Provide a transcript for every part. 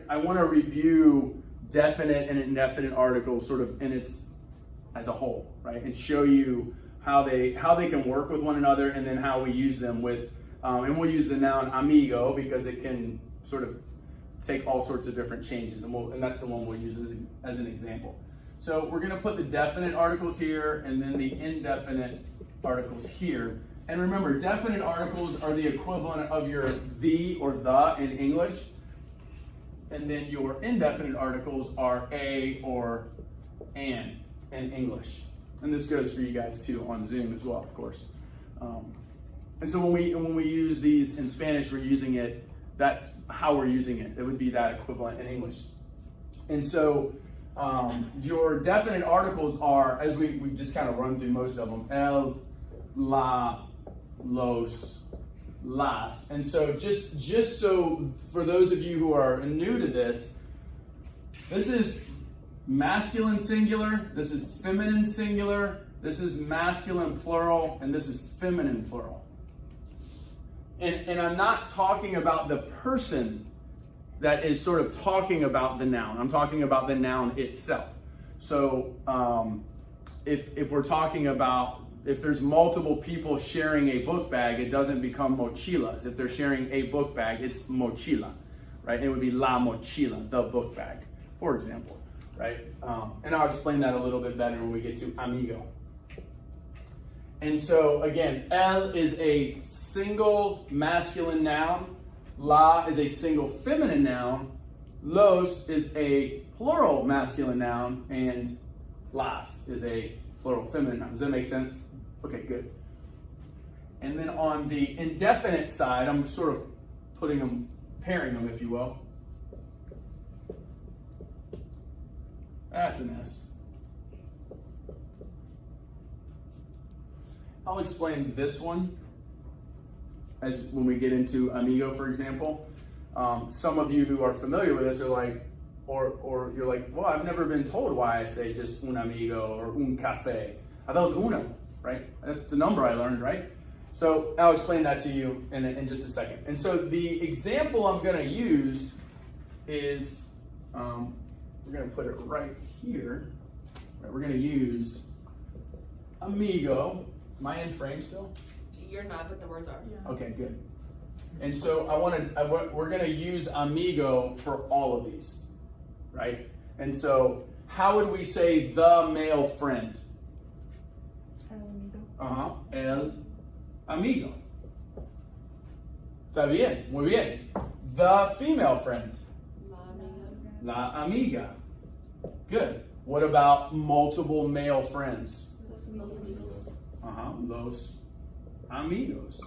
I want to review definite and indefinite articles sort of in its as a whole, right? And show you how they can work with one another, and then how we use them with, and we'll use the noun amigo because it can sort of take all sorts of different changes, and that's the one we'll use as an example. So we're going to put the definite articles here, and then the indefinite articles here. And remember, definite articles are the equivalent of your the or the in English, and then your indefinite articles are a or an in English. And this goes for you guys too on Zoom as well, of course. And so when we use these in Spanish, we're using it. That's how we're using it. It would be that equivalent in English. And so your definite articles are, as we've just kind of run through most of them, el, la, los, las. And so just so for those of you who are new to this is masculine singular, this is feminine singular, this is masculine plural, and this is feminine plural. And I'm not talking about the person that is sort of talking about the noun. I'm talking about the noun itself. So if we're talking about, if there's multiple people sharing a book bag, it doesn't become mochilas. If they're sharing a book bag, it's mochila, right? It would be la mochila, the book bag, for example, right? And I'll explain that a little bit better when we get to amigo. And so again, el is a single masculine noun, la is a single feminine noun, los is a plural masculine noun, and las is a plural feminine noun. Does that make sense? Okay, good. And then on the indefinite side, I'm sort of putting them, pairing them, if you will. That's an S. I'll explain this one as when we get into amigo, for example. Some of you who are familiar with this are like, or you're like, well, I've never been told why I say just un amigo or un café. I thought it was uno, right? That's the number I learned, right? So I'll explain that to you in just a second. And so the example I'm going to use is, we're going to put it right here. Right, we're going to use amigo. Am I in frame still? You're not, but the words are. Yeah. Okay, good. And so we're going to use amigo for all of these, right? And so how would we say the male friend? El amigo. Está bien, muy bien. The female friend? La amiga. Good. What about multiple male friends? Los amigos.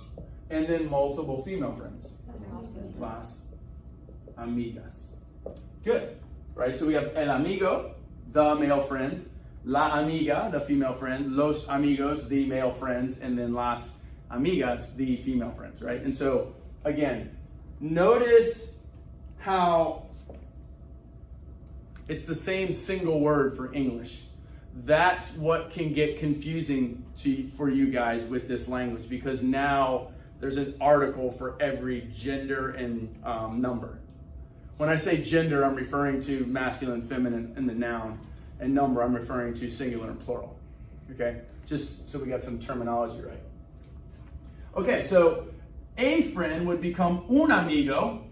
And then multiple female friends. Las amigas. Good. Right? So we have el amigo, the male friend. La amiga, the female friend. Los amigos, the male friends. And then las amigas, the female friends. Right? And so, again, notice how it's the same single word for English. That's what can get confusing for you guys with this language, because now there's an article for every gender and number. When I say gender, I'm referring to masculine, feminine, and the noun, and number, I'm referring to singular and plural. Okay, just so we got some terminology right. Okay, so a friend would become un amigo.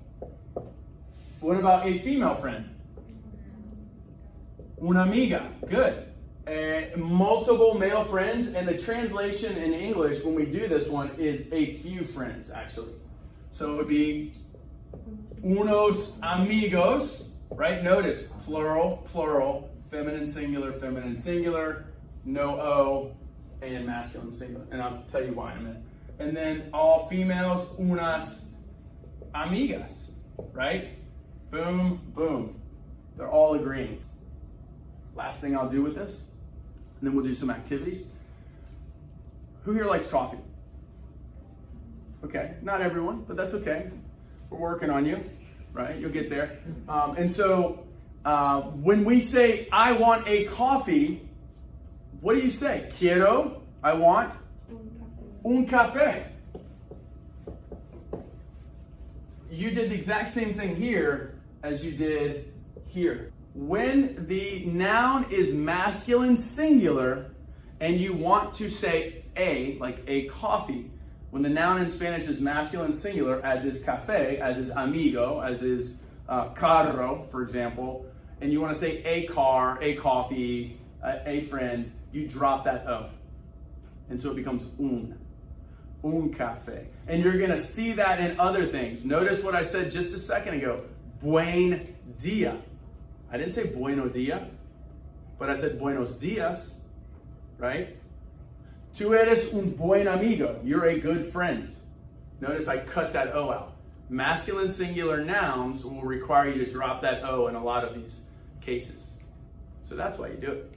What about a female friend? Una amiga. Good. Multiple male friends, and the translation in English when we do this one is a few friends, actually. So it would be unos amigos, right? Notice plural, plural, feminine singular, no O, and masculine singular. And I'll tell you why in a minute. And then all females, unas amigas, right? Boom, boom. They're all agreeing. Last thing I'll do with this, and then we'll do some activities. Who here likes coffee? Okay, not everyone, but that's okay. We're working on you, right? You'll get there. And so when we say, I want a coffee, what do you say? Quiero, I want un café. You did the exact same thing here, as you did here. When the noun is masculine singular and you want to say a, like a coffee, when the noun in Spanish is masculine singular, as is café, as is amigo, as is carro, for example, and you want to say a car, a coffee, a friend, you drop that O. And so it becomes un café. And you're going to see that in other things. Notice what I said just a second ago, buen dia. I didn't say bueno dia, but I said buenos dias, right? Tú eres un buen amigo. You're a good friend. Notice I cut that O out. Masculine singular nouns will require you to drop that O in a lot of these cases. So that's why you do it.